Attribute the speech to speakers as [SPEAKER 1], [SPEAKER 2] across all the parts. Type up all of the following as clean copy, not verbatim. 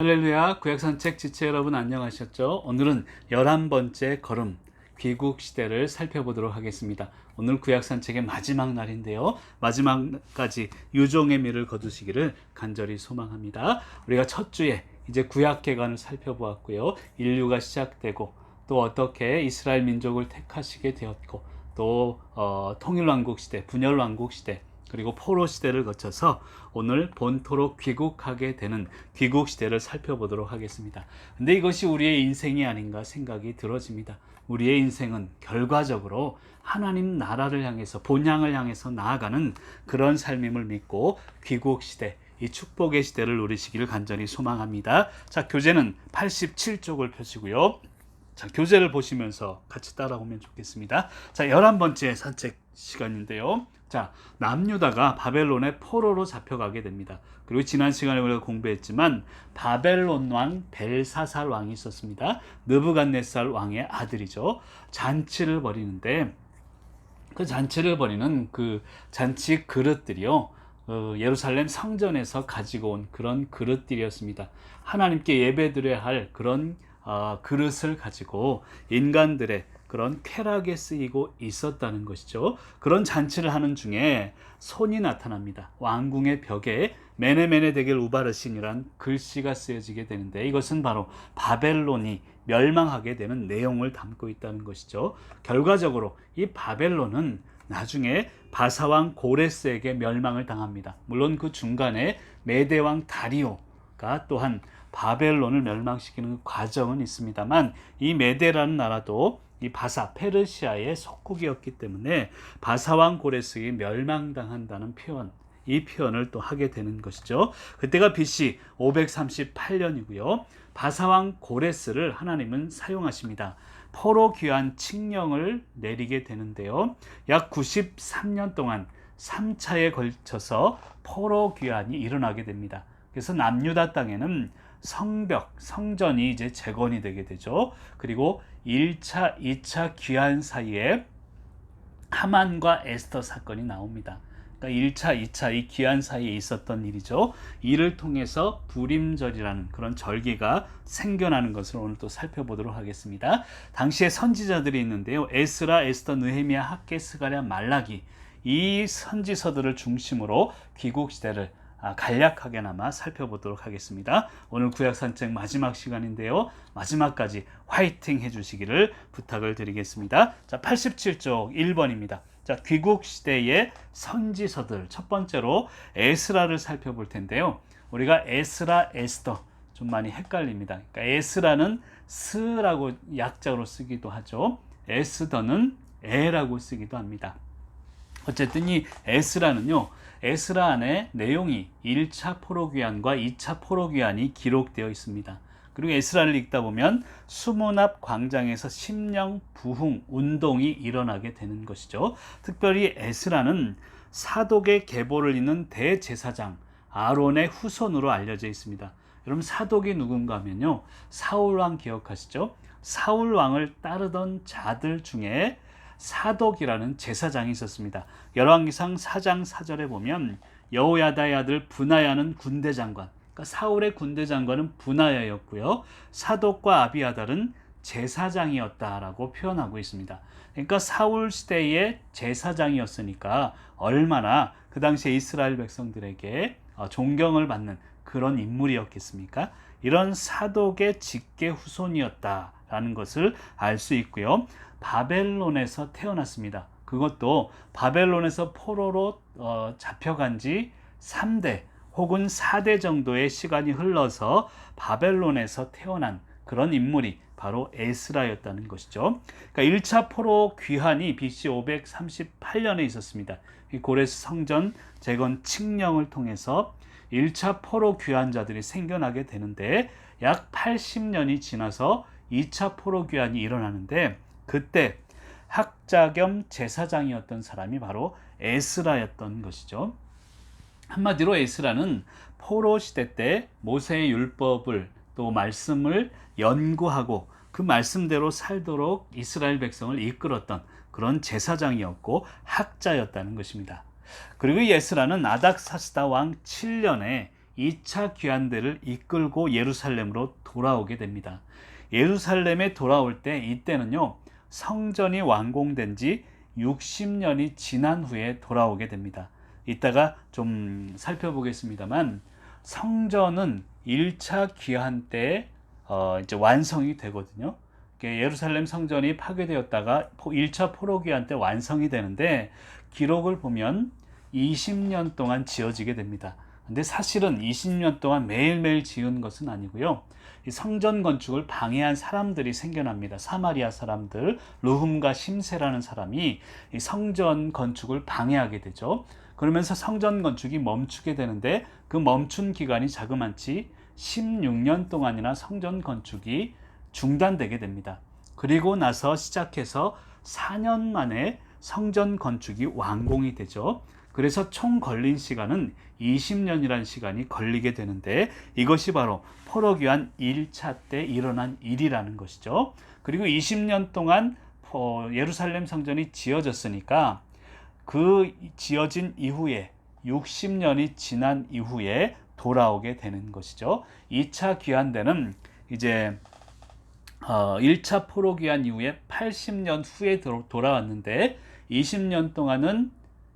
[SPEAKER 1] 할렐루야, 구약산책 지체 여러분 안녕하셨죠? 오늘은 11번째 걸음 귀국 시대를 살펴보도록 하겠습니다. 오늘 구약산책의 마지막 날인데요, 마지막까지 유종의 미를 거두시기를 간절히 소망합니다. 우리가 첫 주에 이제 구약개관을 살펴보았고요, 인류가 시작되고 또 어떻게 이스라엘 민족을 택하시게 되었고 또 통일왕국 시대, 분열왕국 시대, 그리고 포로 시대를 거쳐서 오늘 본토로 귀국하게 되는 귀국 시대를 살펴보도록 하겠습니다. 근데 이것이 우리의 인생이 아닌가 생각이 들어집니다. 우리의 인생은 결과적으로 하나님 나라를 향해서, 본향을 향해서 나아가는 그런 삶임을 믿고 귀국 시대, 이 축복의 시대를 누리시기를 간절히 소망합니다. 자, 교재는 87쪽을 펴시고요. 자, 교재를 보시면서 같이 따라오면 좋겠습니다. 자, 11번째 산책 시간인데요. 자, 남유다가 바벨론의 포로로 잡혀가게 됩니다. 그리고 지난 시간에 우리가 공부했지만 바벨론 왕 벨사살 왕이 있었습니다. 느부갓네살 왕의 아들이죠. 잔치를 벌이는데 그 잔치를 벌이는 그 잔치 그릇들이요, 예루살렘 성전에서 가지고 온 그런 그릇들이었습니다. 하나님께 예배드려야 할 그런 그릇을 가지고 인간들의 그런 쾌락에 쓰이고 있었다는 것이죠. 그런 잔치를 하는 중에 손이 나타납니다. 왕궁의 벽에 메네메네 데겔 우바르신이란 글씨가 쓰여지게 되는데, 이것은 바로 바벨론이 멸망하게 되는 내용을 담고 있다는 것이죠. 결과적으로 이 바벨론은 나중에 바사왕 고레스에게 멸망을 당합니다. 물론 그 중간에 메대왕 다리오가 또한 바벨론을 멸망시키는 과정은 있습니다만, 이 메대라는 나라도 이 바사, 페르시아의 속국이었기 때문에 바사왕 고레스에게 멸망당한다는 표현, 이 표현을 또 하게 되는 것이죠. 그때가 BC 538년이고요. 바사왕 고레스를 하나님은 사용하십니다. 포로 귀환 칙령을 내리게 되는데요. 약 93년 동안 3차에 걸쳐서 포로 귀환이 일어나게 됩니다. 그래서 남유다 땅에는 성벽, 성전이 이제 재건이 되게 되죠. 그리고 1차, 2차 귀환 사이에 하만과 에스더 사건이 나옵니다. 그러니까 1차, 2차 이 귀환 사이에 있었던 일이죠. 이를 통해서 부림절이라는 그런 절기가 생겨나는 것을 오늘 또 살펴보도록 하겠습니다. 당시에 선지자들이 있는데요. 에스라, 에스더, 느헤미야, 학개, 스가랴, 말라기, 이 선지서들을 중심으로 귀국 시대를 간략하게나마 살펴보도록 하겠습니다. 오늘 구약산책 마지막 시간인데요, 마지막까지 화이팅 해주시기를 부탁을 드리겠습니다. 자, 87쪽 1번입니다. 자, 귀국 시대의 선지서들, 첫 번째로 에스라를 살펴볼 텐데요. 우리가 에스라, 에스더 좀 많이 헷갈립니다. 그러니까 에스라는 스라고 약자로 쓰기도 하죠. 에스더는 에라고 쓰기도 합니다. 어쨌든 이 에스라는요, 에스라 안에 내용이 1차 포로귀환과 2차 포로귀환이 기록되어 있습니다. 그리고 에스라를 읽다 보면 수문 앞 광장에서 심령 부흥 운동이 일어나게 되는 것이죠. 특별히 에스라는 사독의 계보를 잇는 대제사장 아론의 후손으로 알려져 있습니다. 여러분, 사독이 누군가 하면요, 사울왕 기억하시죠? 사울왕을 따르던 자들 중에 사독이라는 제사장이 있었습니다. 열왕기상 4장 4절에 보면 여호야다의 아들 브나야는 군대장관, 그러니까 사울의 군대장관은 브나야였고요, 사독과 아비아달은 제사장이었다라고 표현하고 있습니다. 그러니까 사울 시대의 제사장이었으니까 얼마나 그 당시에 이스라엘 백성들에게 존경을 받는 그런 인물이었겠습니까? 이런 사독의 직계 후손이었다라는 것을 알 수 있고요. 바벨론에서 태어났습니다. 그것도 바벨론에서 포로로 잡혀간 지 3대 혹은 4대 정도의 시간이 흘러서 바벨론에서 태어난 그런 인물이 바로 에스라였다는 것이죠. 그러니까 1차 포로 귀환이 BC 538년에 있었습니다. 이 고레스 성전 재건 칙령을 통해서 1차 포로 귀환자들이 생겨나게 되는데, 약 80년이 지나서 2차 포로 귀환이 일어나는데, 그때 학자 겸 제사장이었던 사람이 바로 에스라였던 것이죠. 한마디로 에스라는 포로 시대 때 모세의 율법을 또 말씀을 연구하고 그 말씀대로 살도록 이스라엘 백성을 이끌었던 그런 제사장이었고 학자였다는 것입니다. 그리고 에스라는 아닥사스다 왕 7년에 2차 귀환대를 이끌고 예루살렘으로 돌아오게 됩니다. 예루살렘에 돌아올 때 이때는요, 성전이 완공된 지 60년이 지난 후에 돌아오게 됩니다. 이따가 좀 살펴보겠습니다만, 성전은 1차 귀환 때 이제 완성이 되거든요. 예루살렘 성전이 파괴되었다가 1차 포로 귀환 때 완성이 되는데, 기록을 보면 20년 동안 지어지게 됩니다. 근데 사실은 20년 동안 매일매일 지은 것은 아니고요. 이 성전 건축을 방해한 사람들이 생겨납니다. 사마리아 사람들, 르훔과 심세라는 사람이 이 성전 건축을 방해하게 되죠. 그러면서 성전 건축이 멈추게 되는데, 그 멈춘 기간이 자그마치 16년 동안이나 성전 건축이 중단되게 됩니다. 그리고 나서 시작해서 4년 만에 성전 건축이 완공이 되죠. 그래서 총 걸린 시간은 20년이라는 시간이 걸리게 되는데, 이것이 바로 포로 귀환 1차 때 일어난 일이라는 것이죠. 그리고 20년 동안 예루살렘 성전이 지어졌으니까 그 지어진 이후에 60년이 지난 이후에 돌아오게 되는 것이죠. 2차 귀환대는 이제 1차 포로 귀환 이후에 80년 후에 돌아왔는데, 20년 동안은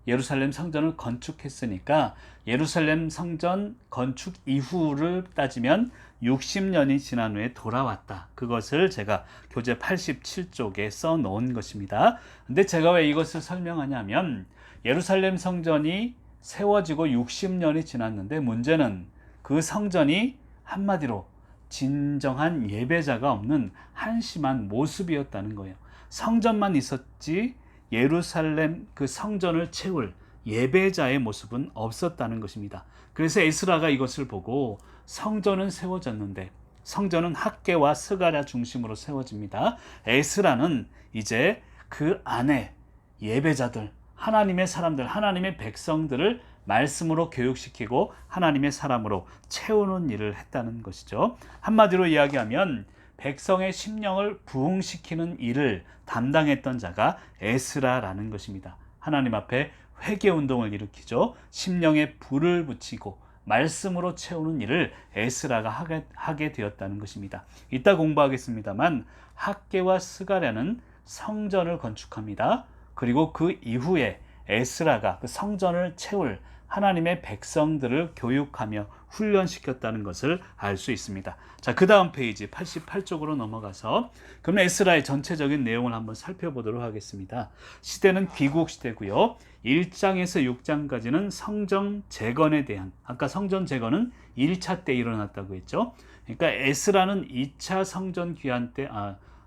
[SPEAKER 1] 예루살렘 성전을 건축했으니까 예루살렘 성전 건축 이후를 따지면 60년이 지난 후에 돌아왔다. 그것을 제가 교재 87쪽에 써 놓은 것입니다. 근데 제가 왜 이것을 설명하냐면, 예루살렘 성전이 세워지고 60년이 지났는데, 문제는 그 성전이 한마디로 진정한 예배자가 없는 한심한 모습이었다는 거예요. 성전만 있었지 예루살렘 그 성전을 채울 예배자의 모습은 없었다는 것입니다. 그래서 에스라가 이것을 보고, 성전은 세워졌는데 성전은 학개와 스가랴 중심으로 세워집니다. 에스라는 이제 그 안에 예배자들, 하나님의 사람들, 하나님의 백성들을 말씀으로 교육시키고 하나님의 사람으로 채우는 일을 했다는 것이죠. 한마디로 이야기하면 백성의 심령을 부흥시키는 일을 담당했던 자가 에스라라는 것입니다. 하나님 앞에 회개운동을 일으키죠. 심령에 불을 붙이고 말씀으로 채우는 일을 에스라가 하게 되었다는 것입니다. 이따 공부하겠습니다만, 학개와 스가랴는 성전을 건축합니다. 그리고 그 이후에 에스라가 그 성전을 채울 하나님의 백성들을 교육하며 훈련시켰다는 것을 알 수 있습니다. 자, 그 다음 페이지 88쪽으로 넘어가서 그럼 에스라의 전체적인 내용을 한번 살펴보도록 하겠습니다. 시대는 귀국 시대고요. 1장에서 6장까지는 성전 재건에 대한, 아까 성전 재건은 1차 때 일어났다고 했죠. 그러니까 에스라는 2차 성전 귀환 때,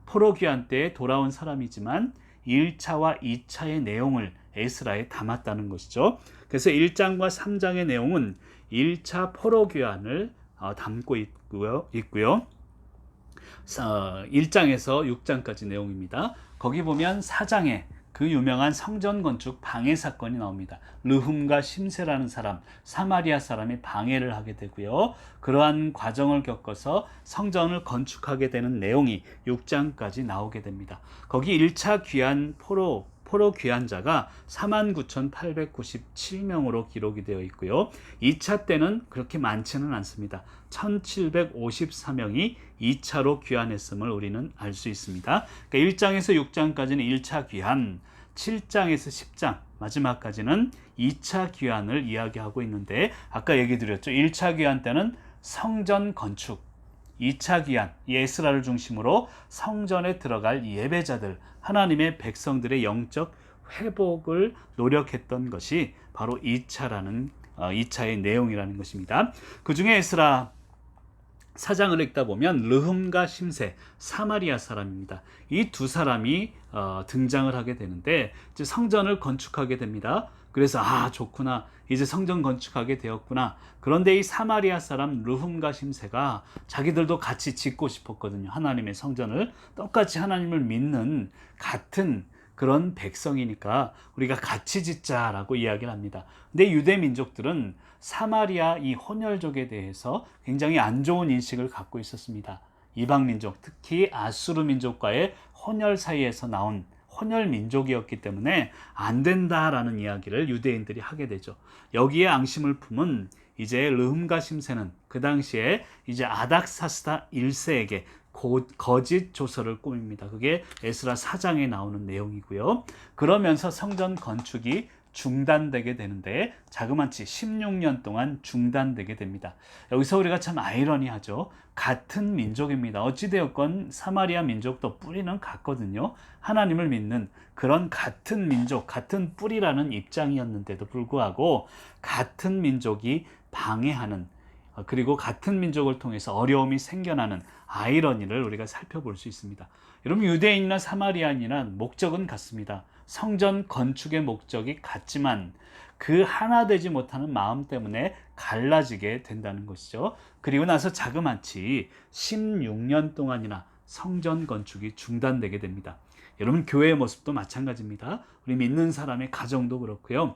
[SPEAKER 1] 포로 귀환 때에 돌아온 사람이지만 1차와 2차의 내용을 에스라에 담았다는 것이죠. 그래서 1장과 3장의 내용은 1차 포로 귀환을 담고 있고요. 1장에서 6장까지 내용입니다. 거기 보면 4장에 그 유명한 성전 건축 방해 사건이 나옵니다. 르훔과 심세라는 사람, 사마리아 사람이 방해를 하게 되고요. 그러한 과정을 겪어서 성전을 건축하게 되는 내용이 6장까지 나오게 됩니다. 거기 1차 귀환 포로 귀환자가 49,897명으로 기록이 되어 있고요. 2차 때는 그렇게 많지는 않습니다. 1,754명이 2차로 귀환했음을 우리는 알 수 있습니다. 그러니까 1장에서 6장까지는 1차 귀환, 7장에서 10장 마지막까지는 2차 귀환을 이야기하고 있는데, 아까 얘기 드렸죠. 1차 귀환 때는 성전 건축, 2차 귀환, 에스라를 중심으로 성전에 들어갈 예배자들, 하나님의 백성들의 영적 회복을 노력했던 것이 바로 2차의 내용이라는 것입니다. 그 중에 에스라 4장을 읽다 보면 르훔과 심세, 사마리아 사람입니다. 이 두 사람이 등장을 하게 되는데, 이제 성전을 건축하게 됩니다. 그래서 좋구나, 이제 성전 건축하게 되었구나. 그런데 이 사마리아 사람 르훔과 심세가 자기들도 같이 짓고 싶었거든요. 하나님의 성전을, 똑같이 하나님을 믿는 같은 그런 백성이니까 우리가 같이 짓자라고 이야기를 합니다. 근데 유대 민족들은 사마리아 이 혼혈족에 대해서 굉장히 안 좋은 인식을 갖고 있었습니다. 이방 민족, 특히 아수르 민족과의 혼혈 사이에서 나온 혼혈 민족이었기 때문에 안 된다라는 이야기를 유대인들이 하게 되죠. 여기에 앙심을 품은 이제 르흠과 심새는 그 당시에 이제 아닥사스다 1세에게 거짓 조서를 꾸밉니다. 그게 에스라 4장에 나오는 내용이고요. 그러면서 성전 건축이 중단되게 되는데 자그마치 16년 동안 중단되게 됩니다. 여기서 우리가 참 아이러니하죠. 같은 민족입니다. 어찌되었건 사마리아 민족도 뿌리는 같거든요. 하나님을 믿는 그런 같은 민족, 같은 뿌리라는 입장이었는데도 불구하고 같은 민족이 방해하는, 그리고 같은 민족을 통해서 어려움이 생겨나는 아이러니를 우리가 살펴볼 수 있습니다. 여러분, 유대인이나 사마리아인이나 목적은 같습니다. 성전 건축의 목적이 같지만 그 하나 되지 못하는 마음 때문에 갈라지게 된다는 것이죠. 그리고 나서 자그마치 16년 동안이나 성전 건축이 중단되게 됩니다. 여러분, 교회의 모습도 마찬가지입니다. 우리 믿는 사람의 가정도 그렇고요.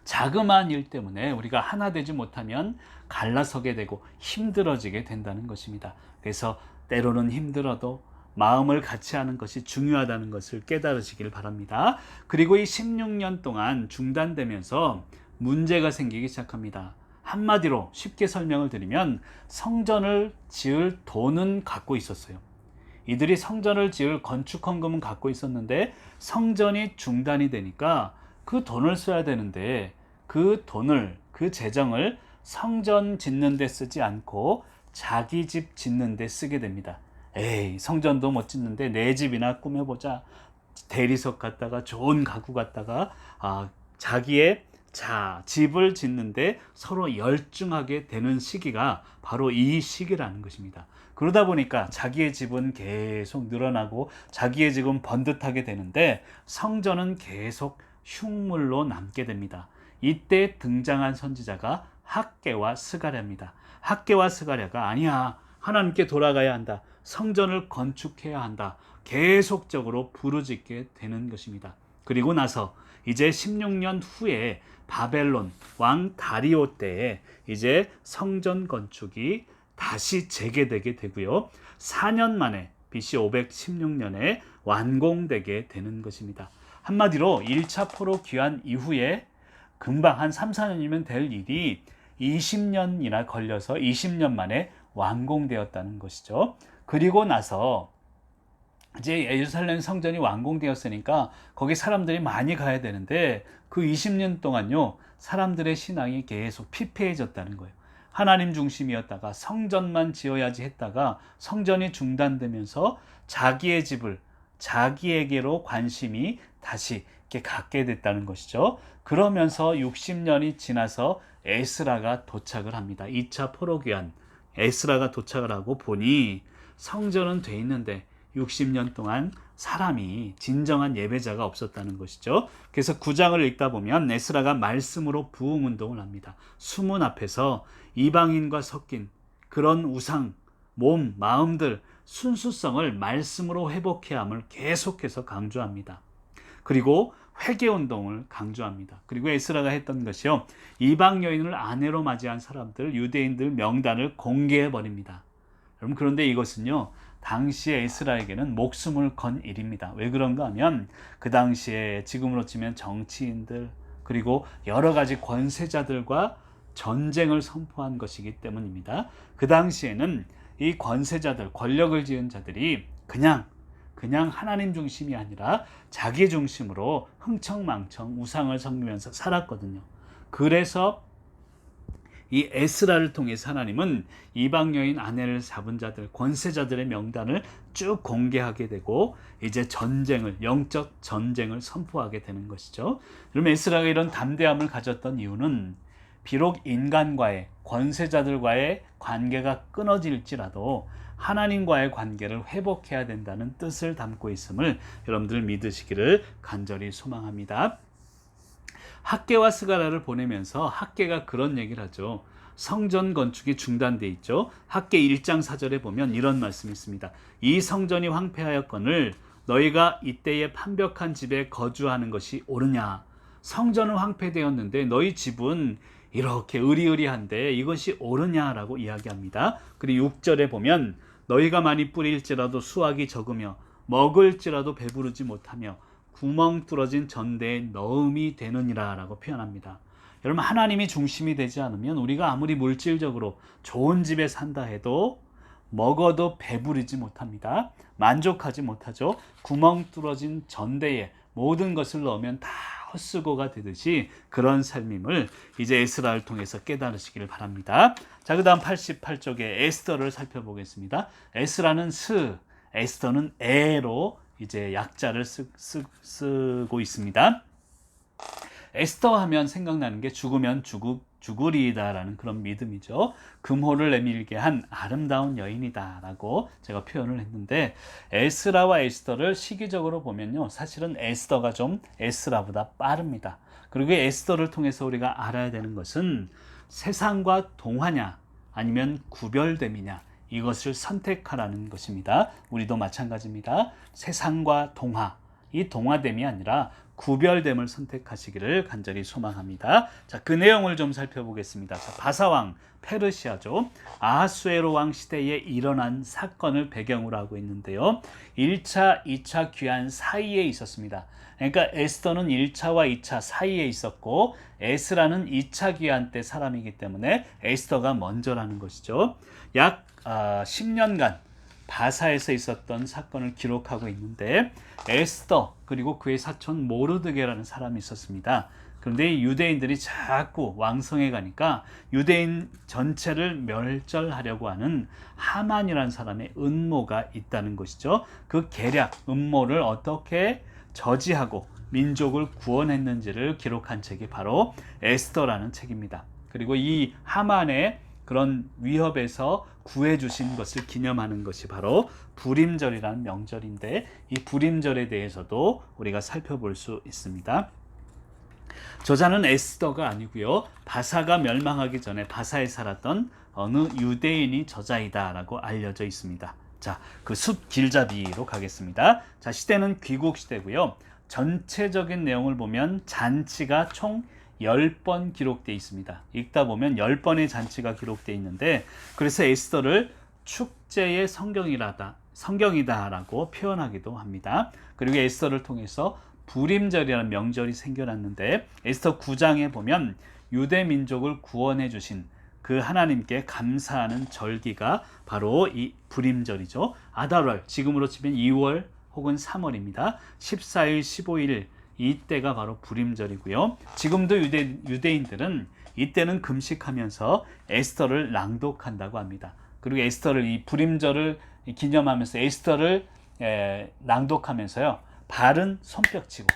[SPEAKER 1] 자그마한 일 때문에 우리가 하나 되지 못하면 갈라서게 되고 힘들어지게 된다는 것입니다. 그래서 때로는 힘들어도 마음을 같이 하는 것이 중요하다는 것을 깨달으시길 바랍니다. 그리고 이 16년 동안 중단되면서 문제가 생기기 시작합니다. 한마디로 쉽게 설명을 드리면 성전을 지을 돈은 갖고 있었어요. 이들이 성전을 지을 건축 헌금은 갖고 있었는데 성전이 중단이 되니까 그 돈을 써야 되는데 그 돈을, 그 재정을 성전 짓는 데 쓰지 않고 자기 집 짓는 데 쓰게 됩니다. 에이, 성전도 못 짓는데 내 집이나 꾸며보자. 대리석 갖다가 좋은 가구 갖다가 자기의 집을 짓는데 서로 열중하게 되는 시기가 바로 이 시기라는 것입니다. 그러다 보니까 자기의 집은 계속 늘어나고 자기의 집은 번듯하게 되는데 성전은 계속 흉물로 남게 됩니다. 이때 등장한 선지자가 학개와 스가랴입니다. 학개와 스가랴가 아니야, 하나님께 돌아가야 한다, 성전을 건축해야 한다, 계속적으로 부르짖게 되는 것입니다. 그리고 나서 이제 16년 후에 바벨론 왕 다리오 때에 이제 성전 건축이 다시 재개되게 되고요. 4년 만에 BC 516년에 완공되게 되는 것입니다. 한마디로 1차 포로 귀환 이후에 금방 한 3, 4년이면 될 일이 20년이나 걸려서 20년 만에 완공되었다는 것이죠. 그리고 나서 이제 예루살렘 성전이 완공되었으니까 거기 사람들이 많이 가야 되는데 그 20년 동안요, 사람들의 신앙이 계속 피폐해졌다는 거예요. 하나님 중심이었다가 성전만 지어야지 했다가 성전이 중단되면서 자기의 집을 자기에게로 관심이 다시 이렇게 갖게 됐다는 것이죠. 그러면서 60년이 지나서 에스라가 도착을 합니다. 2차 포로귀환 에스라가 도착을 하고 보니 성전은 돼 있는데 60년 동안 사람이 진정한 예배자가 없었다는 것이죠. 그래서 9장을 읽다 보면 에스라가 말씀으로 부흥운동을 합니다. 수문 앞에서 이방인과 섞인 그런 우상, 몸, 마음들, 순수성을 말씀으로 회복해야 함을 계속해서 강조합니다. 그리고 회개운동을 강조합니다. 그리고 에스라가 했던 것이요, 이방 여인을 아내로 맞이한 사람들, 유대인들 명단을 공개해버립니다. 여러분, 그런데 이것은요, 당시에 에스라에게는 목숨을 건 일입니다. 왜 그런가 하면 그 당시에 지금으로 치면 정치인들 그리고 여러 가지 권세자들과 전쟁을 선포한 것이기 때문입니다. 그 당시에는 이 권세자들, 권력을 지은 자들이 그냥 하나님 중심이 아니라 자기 중심으로 흥청망청 우상을 섬기면서 살았거든요. 그래서 이 에스라를 통해서 하나님은 이방 여인 아내를 잡은 자들, 권세자들의 명단을 쭉 공개하게 되고 이제 영적 전쟁을 선포하게 되는 것이죠. 그러면 에스라가 이런 담대함을 가졌던 이유는 비록 인간과의, 권세자들과의 관계가 끊어질지라도 하나님과의 관계를 회복해야 된다는 뜻을 담고 있음을 여러분들 믿으시기를 간절히 소망합니다. 학개와 스가랴를 보내면서 학개가 그런 얘기를 하죠. 성전 건축이 중단돼 있죠. 학개 1장 4절에 보면 이런 말씀이 있습니다. 이 성전이 황폐하였거늘 너희가 이때에 판벽한 집에 거주하는 것이 옳으냐. 성전은 황폐되었는데 너희 집은 이렇게 의리의리한데 이것이 옳으냐라고 이야기합니다. 그리고 6절에 보면 너희가 많이 뿌릴지라도 수확이 적으며 먹을지라도 배부르지 못하며 구멍 뚫어진 전대에 넣음이 되느니라 라고 표현합니다. 여러분, 하나님이 중심이 되지 않으면 우리가 아무리 물질적으로 좋은 집에 산다 해도 먹어도 배부르지 못합니다. 만족하지 못하죠. 구멍 뚫어진 전대에 모든 것을 넣으면 다 헛수고가 되듯이 그런 삶임을 이제 에스라를 통해서 깨달으시기를 바랍니다. 자, 그 다음 88쪽에 에스더를 살펴보겠습니다. 에스라는 스, 에스더는 에로 이제 약자를 쓰고 있습니다. 에스더 하면 생각나는 게 죽으면 죽으리이다라는 그런 믿음이죠. 금호를 내밀게 한 아름다운 여인이다라고 제가 표현을 했는데, 에스라와 에스더를 시기적으로 보면요, 사실은 에스더가 좀 에스라보다 빠릅니다. 그리고 에스더를 통해서 우리가 알아야 되는 것은 세상과 동화냐 아니면 구별됨이냐, 이것을 선택하라는 것입니다. 우리도 마찬가지입니다. 세상과 동화, 이 동화됨이 아니라 구별됨을 선택하시기를 간절히 소망합니다. 자, 그 내용을 좀 살펴보겠습니다. 자, 바사왕, 페르시아죠. 아하수에로 왕 시대에 일어난 사건을 배경으로 하고 있는데요. 1차, 2차 귀환 사이에 있었습니다. 그러니까 에스더는 1차와 2차 사이에 있었고, 에스라는 2차 귀환 때 사람이기 때문에 에스더가 먼저라는 것이죠. 약 10년간 바사에서 있었던 사건을 기록하고 있는데, 에스더 그리고 그의 사촌 모르드게라는 사람이 있었습니다. 그런데 유대인들이 자꾸 왕성해 가니까 유대인 전체를 멸절하려고 하는 하만이라는 사람의 음모가 있다는 것이죠. 그 계략, 음모를 어떻게 저지하고 민족을 구원했는지를 기록한 책이 바로 에스더라는 책입니다. 그리고 이 하만의 그런 위협에서 구해주신 것을 기념하는 것이 바로 부림절이라는 명절인데, 이 부림절에 대해서도 우리가 살펴볼 수 있습니다. 저자는 에스더가 아니고요, 바사가 멸망하기 전에 바사에 살았던 어느 유대인이 저자이다라고 알려져 있습니다. 자, 그 숲 길잡이로 가겠습니다. 자, 시대는 귀국 시대고요. 전체적인 내용을 보면 잔치가 총 10번 기록되어 있습니다. 읽다 보면 10번의 잔치가 기록되어 있는데, 그래서 에스더를 축제의 성경이다라고 표현하기도 합니다. 그리고 에스더를 통해서 부림절이라는 명절이 생겨났는데, 에스더 9장에 보면 유대 민족을 구원해 주신 그 하나님께 감사하는 절기가 바로 이 부림절이죠. 아달월, 지금으로 치면 2월 혹은 3월입니다. 14일, 15일 이때가 바로 부림절이고요. 지금도 유대인들은 이때는 금식하면서 에스더를 낭독한다고 합니다. 그리고 에스더를, 이 부림절을 기념하면서 에스더를 낭독하면서요, 발은 손뼉치고,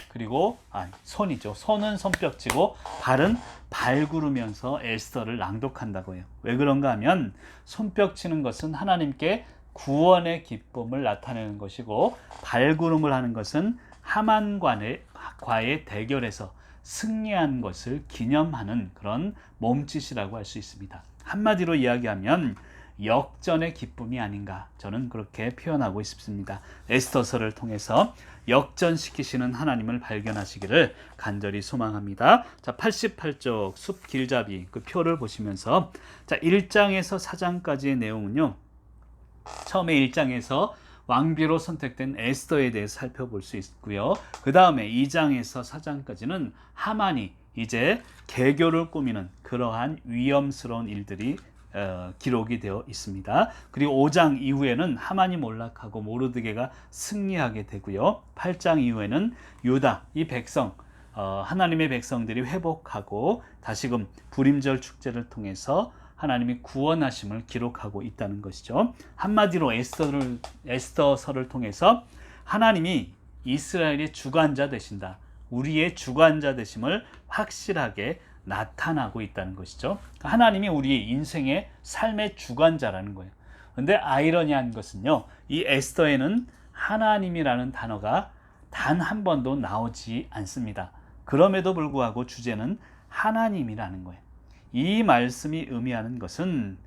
[SPEAKER 1] 그리고 손이죠. 손은 손뼉치고 발은 발구르면서 에스더를 낭독한다고 해요. 왜 그런가 하면 손뼉치는 것은 하나님께 구원의 기쁨을 나타내는 것이고, 발구름을 하는 것은 하만과의 대결에서 승리한 것을 기념하는 그런 몸짓이라고 할 수 있습니다. 한마디로 이야기하면 역전의 기쁨이 아닌가, 저는 그렇게 표현하고 싶습니다. 에스더서를 통해서 역전시키시는 하나님을 발견하시기를 간절히 소망합니다. 자, 88쪽 숲 길잡이 그 표를 보시면서, 자, 1장에서 4장까지의 내용은요, 처음에 1장에서 왕비로 선택된 에스더에 대해서 살펴볼 수 있고요. 그 다음에 2장에서 4장까지는 하만이 이제 개교를 꾸미는 그러한 위험스러운 일들이 기록이 되어 있습니다. 그리고 5장 이후에는 하만이 몰락하고 모르드게가 승리하게 되고요. 8장 이후에는 유다, 이 백성, 하나님의 백성들이 회복하고 다시금 부림절 축제를 통해서 하나님이 구원하심을 기록하고 있다는 것이죠. 한마디로 에스더서를 통해서 하나님이 이스라엘의 주관자 되신다, 우리의 주관자 되심을 확실하게 나타나고 있다는 것이죠. 하나님이 우리의 인생의 삶의 주관자라는 거예요. 그런데 아이러니한 것은요, 이 에스더에는 하나님이라는 단어가 단 한 번도 나오지 않습니다. 그럼에도 불구하고 주제는 하나님이라는 거예요. 이 말씀이 의미하는 것은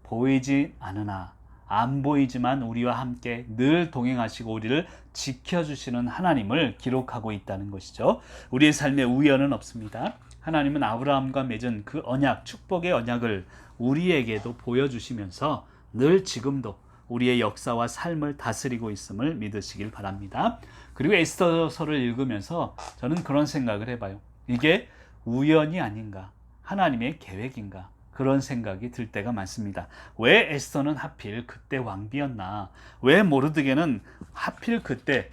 [SPEAKER 1] 보이지 않으나 안 보이지만 우리와 함께 늘 동행하시고 우리를 지켜주시는 하나님을 기록하고 있다는 것이죠. 우리의 삶에 우연은 없습니다. 하나님은 아브라함과 맺은 그 언약, 축복의 언약을 우리에게도 보여주시면서 늘 지금도 우리의 역사와 삶을 다스리고 있음을 믿으시길 바랍니다. 그리고 에스더서를 읽으면서 저는 그런 생각을 해봐요. 이게 우연이 아닌가, 하나님의 계획인가, 그런 생각이 들 때가 많습니다. 왜 에스더는 하필 그때 왕비였나? 왜 모르드게는 하필 그때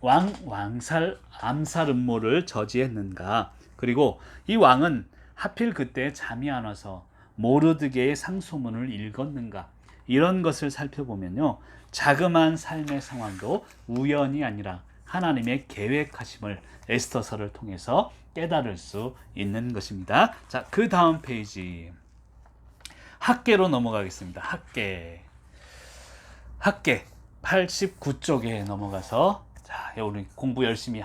[SPEAKER 1] 암살 음모를 저지했는가? 그리고 이 왕은 하필 그때 잠이 안 와서 모르드게의 상소문을 읽었는가? 이런 것을 살펴보면요, 자그마한 삶의 상황도 우연이 아니라 하나님의 계획하심을 에스더서를 통해서 깨달을 수 있는 것입니다. 자, 그 다음 페이지 학계로 넘어가겠습니다. 학계 89쪽에 넘어가서, 자, 우리 공부 열심히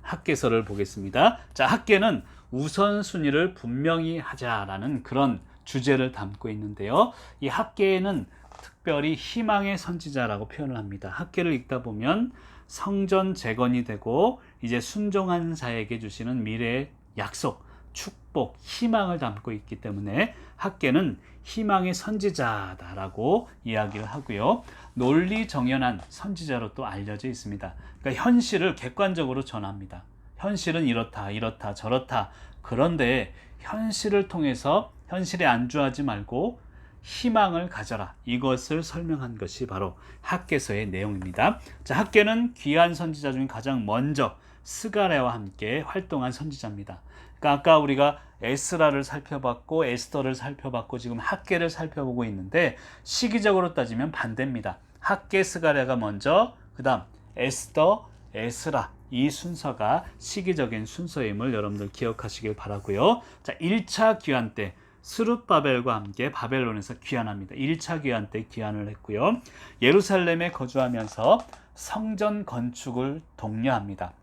[SPEAKER 1] 학계서를 보겠습니다. 자, 학계는 우선순위를 분명히 하자라는 그런 주제를 담고 있는데요. 이 학계에는 특별히 희망의 선지자라고 표현을 합니다. 학계를 읽다 보면 성전 재건이 되고 이제 순종한 자에게 주시는 미래의 약속, 축복, 희망을 담고 있기 때문에 학계는 희망의 선지자다라고 이야기를 하고요. 논리정연한 선지자로 또 알려져 있습니다. 그러니까 현실을 객관적으로 전합니다. 현실은 이렇다 저렇다. 그런데 현실을 통해서 현실에 안주하지 말고 희망을 가져라, 이것을 설명한 것이 바로 학계서의 내용입니다. 자, 학계는 귀한 선지자 중에 가장 먼저 스가랴와 함께 활동한 선지자입니다. 그러니까 아까 우리가 에스라를 살펴봤고 에스더를 살펴봤고 지금 학계를 살펴보고 있는데, 시기적으로 따지면 반대입니다. 학계, 스가랴가 먼저, 그 다음 에스더, 에스라, 이 순서가 시기적인 순서임을 여러분들 기억하시길 바라고요. 자, 1차 귀환 때 스룹바벨과 함께 바벨론에서 귀환합니다. 1차 귀환 때 귀환을 했고요. 예루살렘에 거주하면서 성전 건축을 독려합니다.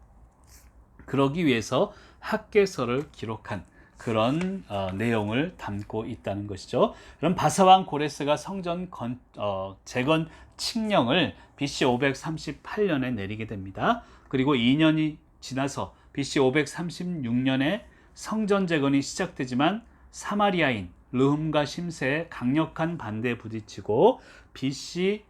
[SPEAKER 1] 그러기 위해서 학계서를 기록한 그런 내용을 담고 있다는 것이죠. 그럼 바사왕 고레스가 성전 재건 칙령을 BC 538년에 내리게 됩니다. 그리고 2년이 지나서 BC 536년에 성전 재건이 시작되지만 사마리아인 르훔과 심세의 강력한 반대에 부딪히고 BC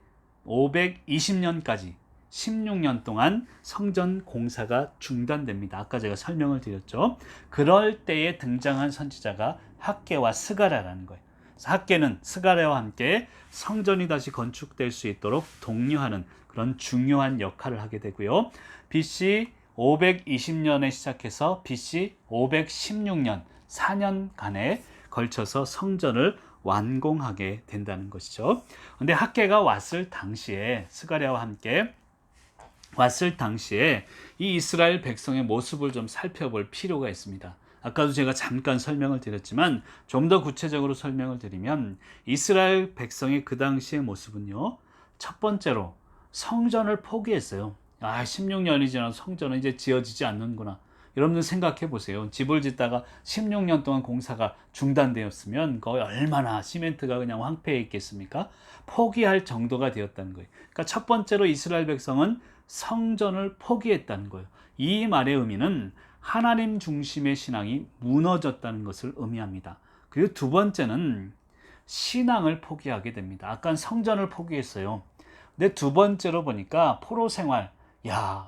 [SPEAKER 1] 520년까지 16년 동안 성전 공사가 중단됩니다. 아까 제가 설명을 드렸죠. 그럴 때에 등장한 선지자가 학계와 스가랴라는 거예요. 학계는 스가랴와 함께 성전이 다시 건축될 수 있도록 독려하는 그런 중요한 역할을 하게 되고요. BC 520년에 시작해서 BC 516년 4년간에 걸쳐서 성전을 완공하게 된다는 것이죠. 근데 학계가 왔을 당시에, 스가랴와 함께 왔을 당시에 이 이스라엘 백성의 모습을 좀 살펴볼 필요가 있습니다. 아까도 제가 잠깐 설명을 드렸지만 좀 더 구체적으로 설명을 드리면, 이스라엘 백성의 그 당시의 모습은요, 첫 번째로 성전을 포기했어요. 16년이 지나서 성전은 이제 지어지지 않는구나. 여러분들 생각해 보세요. 집을 짓다가 16년 동안 공사가 중단되었으면 거의 얼마나 시멘트가 그냥 황폐해 있겠습니까? 포기할 정도가 되었다는 거예요. 그러니까 첫 번째로 이스라엘 백성은 성전을 포기했다는 거예요. 이 말의 의미는 하나님 중심의 신앙이 무너졌다는 것을 의미합니다. 그리고 두 번째는 신앙을 포기하게 됩니다. 아까 성전을 포기했어요. 근데 두 번째로 보니까 포로 생활,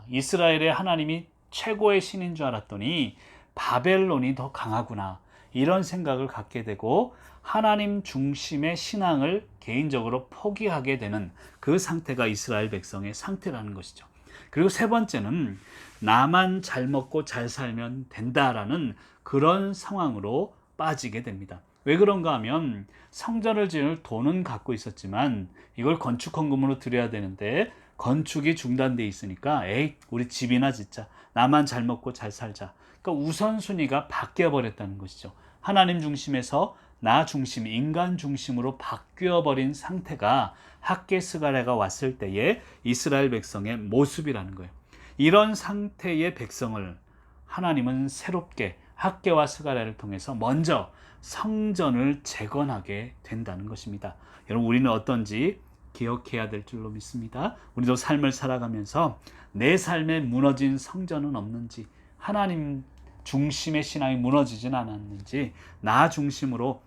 [SPEAKER 1] 이스라엘의 하나님이 최고의 신인 줄 알았더니 바벨론이 더 강하구나, 이런 생각을 갖게 되고 하나님 중심의 신앙을 개인적으로 포기하게 되는 그 상태가 이스라엘 백성의 상태라는 것이죠. 그리고 세 번째는 나만 잘 먹고 잘 살면 된다라는 그런 상황으로 빠지게 됩니다. 왜 그런가 하면 성전을 지을 돈은 갖고 있었지만 이걸 건축 헌금으로 드려야 되는데 건축이 중단돼 있으니까 우리 집이나 짓자, 나만 잘 먹고 잘 살자. 그러니까 우선순위가 바뀌어 버렸다는 것이죠. 하나님 중심에서 나 중심, 인간 중심으로 바뀌어 버린 상태가 학계 스가랴가 왔을 때의 이스라엘 백성의 모습이라는 거예요. 이런 상태의 백성을 하나님은 새롭게 학계와 스가랴를 통해서 먼저 성전을 재건하게 된다는 것입니다. 여러분, 우리는 어떤지 기억해야 될 줄로 믿습니다. 우리도 삶을 살아가면서 내 삶에 무너진 성전은 없는지, 하나님 중심의 신앙이 무너지진 않았는지, 나 중심으로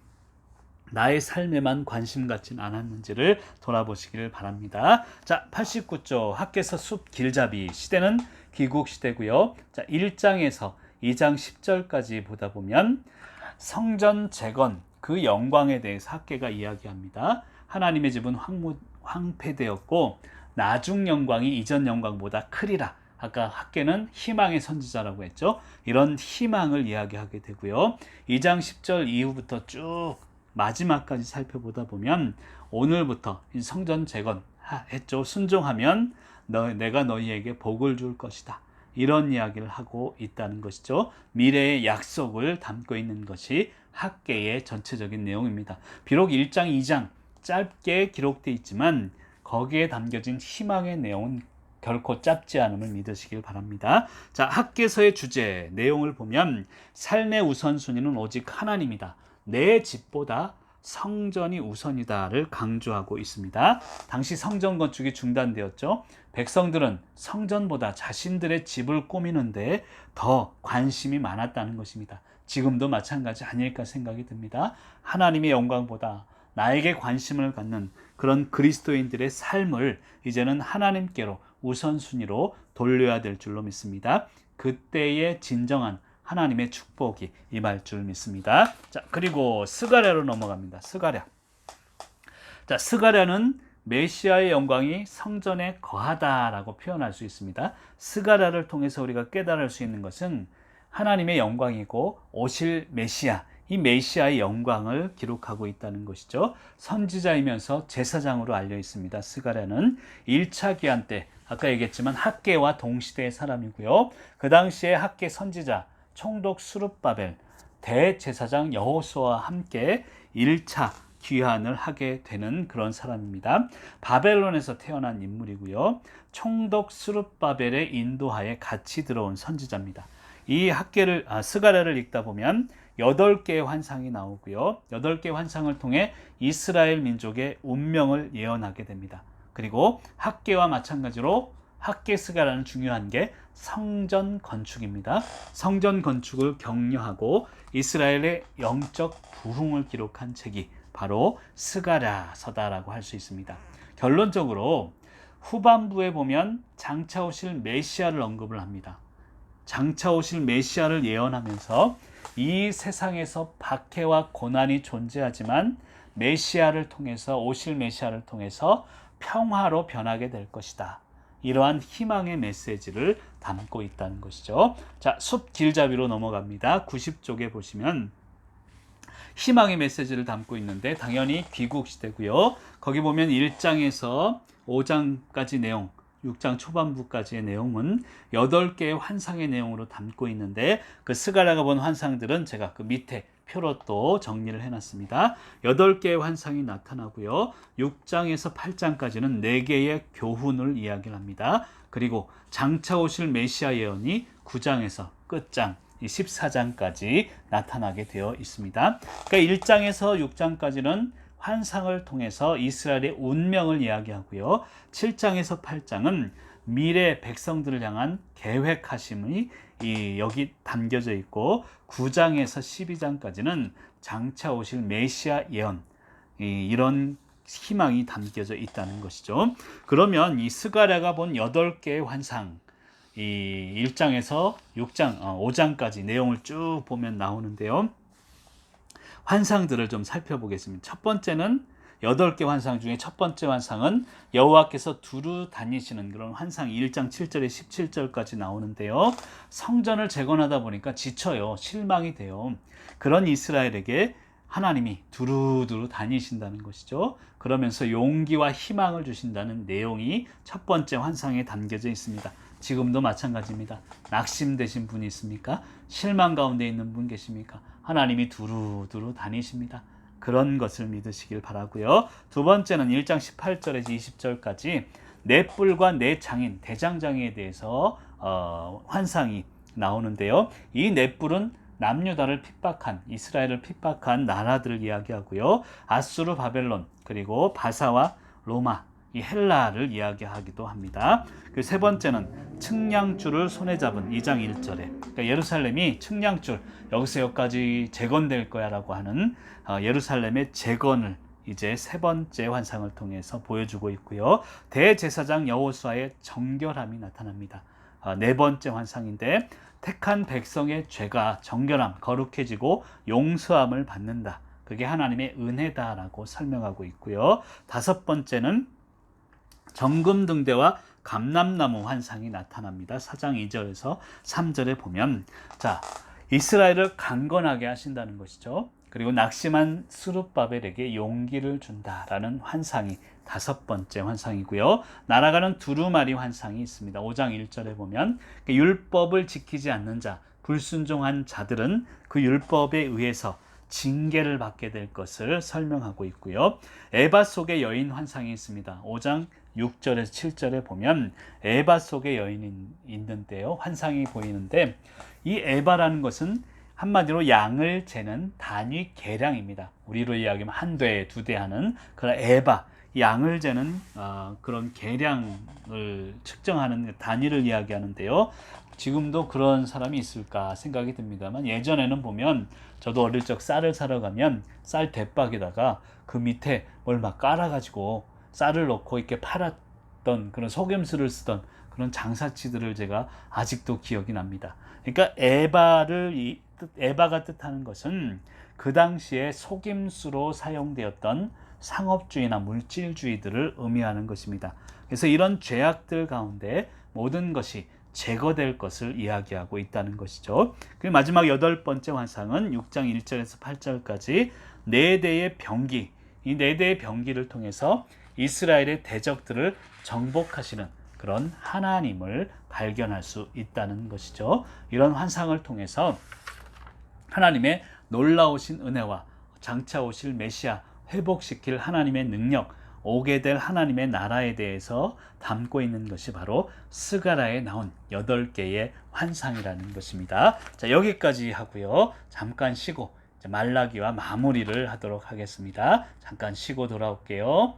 [SPEAKER 1] 나의 삶에만 관심 갖진 않았는지를 돌아보시기를 바랍니다. 자, 89쪽 학계서 숲 길잡이 시대는 귀국 시대고요. 자, 1장에서 2장 10절까지 보다 보면 성전 재건 그 영광에 대해서 학개가 이야기합니다. 하나님의 집은 황폐되었고 나중 영광이 이전 영광보다 크리라. 아까 학개는 희망의 선지자라고 했죠. 이런 희망을 이야기하게 되고요. 2장 10절 이후부터 쭉 마지막까지 살펴보다 보면 오늘부터 성전 재건 했죠. 순종하면 내가 너희에게 복을 줄 것이다. 이런 이야기를 하고 있다는 것이죠. 미래의 약속을 담고 있는 것이 학개의 전체적인 내용입니다. 비록 1장, 2장 짧게 기록되어 있지만 거기에 담겨진 희망의 내용은 결코 짧지 않음을 믿으시길 바랍니다. 자, 학개서의 주제, 내용을 보면 삶의 우선순위는 오직 하나님이다. 내 집보다 성전이 우선이다를 강조하고 있습니다. 당시 성전 건축이 중단되었죠. 백성들은 성전보다 자신들의 집을 꾸미는데 더 관심이 많았다는 것입니다. 지금도 마찬가지 아닐까 생각이 듭니다. 하나님의 영광보다 나에게 관심을 갖는 그런 그리스도인들의 삶을 이제는 하나님께로 우선순위로 돌려야 될 줄로 믿습니다. 그때의 진정한 하나님의 축복이 임할 줄 믿습니다. 자, 그리고 스가랴로 넘어갑니다. 스가랴. 자, 스가랴는 메시아의 영광이 성전에 거하다라고 표현할 수 있습니다. 스가랴를 통해서 우리가 깨달을 수 있는 것은 하나님의 영광이고 오실 메시아, 이 메시아의 영광을 기록하고 있다는 것이죠. 선지자이면서 제사장으로 알려 있습니다. 스가랴는 1차 기한 때 아까 얘기했지만 학개와 동시대의 사람이고요. 그 당시에 학개 선지자 총독 스룹바벨 대제사장 여호수아와 함께 1차 귀환을 하게 되는 그런 사람입니다. 바벨론에서 태어난 인물이고요. 총독 스룹바벨의 인도하에 같이 들어온 선지자입니다. 이 스가랴를 읽다 보면 8개의 환상이 나오고요. 8개의 환상을 통해 이스라엘 민족의 운명을 예언하게 됩니다. 그리고 학개와 마찬가지로 학개 스가랴는 중요한 게 성전 건축입니다. 성전 건축을 격려하고 이스라엘의 영적 부흥을 기록한 책이 바로 스가랴서다라고 할 수 있습니다. 결론적으로 후반부에 보면 장차 오실 메시아를 언급을 합니다. 장차 오실 메시아를 예언하면서 이 세상에서 박해와 고난이 존재하지만 메시아를 통해서 오실 메시아를 통해서 평화로 변하게 될 것이다. 이러한 희망의 메시지를 담고 있다는 것이죠. 자, 숲 길잡이로 넘어갑니다. 90쪽에 보시면 희망의 메시지를 담고 있는데 당연히 귀국 시대고요. 거기 보면 1장에서 5장까지 내용, 6장 초반부까지의 내용은 8개의 환상의 내용으로 담고 있는데 그 스가랴가 본 환상들은 제가 그 밑에 표로 또 정리를 해놨습니다. 8개의 환상이 나타나고요. 6장에서 8장까지는 4개의 교훈을 이야기를 합니다. 그리고 장차 오실 메시아 예언이 9장에서 끝장 14장까지 나타나게 되어 있습니다. 그러니까 1장에서 6장까지는 환상을 통해서 이스라엘의 운명을 이야기하고요. 7장에서 8장은 미래 백성들을 향한 계획하심이 여기 담겨져 있고 9장에서 12장까지는 장차 오실 메시아 예언 이런 희망이 담겨져 있다는 것이죠. 그러면 이 스가랴가 본 8개의 환상 이 1장에서 6장, 5장까지 내용을 쭉 보면 나오는데요. 환상들을 좀 살펴보겠습니다. 첫 번째는 8개 환상 중에 첫 번째 환상은 여호와께서 두루 다니시는 그런 환상이 1장 7절에 17절까지 나오는데요. 성전을 재건하다 보니까 지쳐요. 실망이 돼요. 그런 이스라엘에게 하나님이 두루두루 다니신다는 것이죠. 그러면서 용기와 희망을 주신다는 내용이 첫 번째 환상에 담겨져 있습니다. 지금도 마찬가지입니다. 낙심되신 분이 있습니까? 실망 가운데 있는 분 계십니까? 하나님이 두루두루 다니십니다. 그런 것을 믿으시길 바라고요. 두 번째는 1장 18절에서 20절까지 내 뿔과 내 장인, 대장장이에 대해서 환상이 나오는데요. 이 내 뿔은 남유다를 핍박한, 이스라엘을 핍박한 나라들을 이야기하고요. 아수르, 바벨론, 그리고 바사와 로마, 이 헬라를 이야기하기도 합니다. 그 세 번째는 측량줄을 손에 잡은 2장 1절에 그러니까 예루살렘이 측량줄 여기서 여기까지 재건될 거야 라고 하는 예루살렘의 재건을 이제 세 번째 환상을 통해서 보여주고 있고요. 대제사장 여호수아의 정결함이 나타납니다. 네 번째 환상인데 택한 백성의 죄가 정결함, 거룩해지고 용서함을 받는다. 그게 하나님의 은혜다라고 설명하고 있고요. 다섯 번째는 정금등대와 감람나무 환상이 나타납니다. 4장 2절에서 3절에 보면 자, 이스라엘을 강건하게 하신다는 것이죠. 그리고 낙심한 스룹바벨에게 용기를 준다라는 환상이 다섯 번째 환상이고요. 날아가는 두루마리 환상이 있습니다. 5장 1절에 보면 율법을 지키지 않는 자, 불순종한 자들은 그 율법에 의해서 징계를 받게 될 것을 설명하고 있고요. 에바 속의 여인 환상이 있습니다. 5장 6절에서 7절에 보면 에바 속의 여인이 있는데요. 환상이 보이는데 이 에바라는 것은 한마디로 양을 재는 단위 계량입니다. 우리로 이야기하면 한 대, 두 대 하는 그런 에바, 양을 재는 그런 계량을 측정하는 단위를 이야기하는데요. 지금도 그런 사람이 있을까 생각이 듭니다만 예전에는 보면 저도 어릴 적 쌀을 사러 가면 쌀 대박에다가 그 밑에 뭘 막 깔아가지고 쌀을 넣고 이렇게 팔았던 그런 속임수를 쓰던 그런 장사치들을 제가 아직도 기억이 납니다. 그러니까 에바가 뜻하는 것은 그 당시에 속임수로 사용되었던 상업주의나 물질주의들을 의미하는 것입니다. 그래서 이런 죄악들 가운데 모든 것이 제거될 것을 이야기하고 있다는 것이죠. 그리고 마지막 여덟 번째 환상은 6장 1절에서 8절까지 네 대의 병기, 이 네 대의 병기를 통해서 이스라엘의 대적들을 정복하시는 그런 하나님을 발견할 수 있다는 것이죠. 이런 환상을 통해서 하나님의 놀라우신 은혜와 장차 오실 메시아, 회복시킬 하나님의 능력, 오게 될 하나님의 나라에 대해서 담고 있는 것이 바로 스가랴에 나온 8개의 환상이라는 것입니다. 자, 여기까지 하고요. 잠깐 쉬고 말라기와 마무리를 하도록 하겠습니다. 잠깐 쉬고 돌아올게요.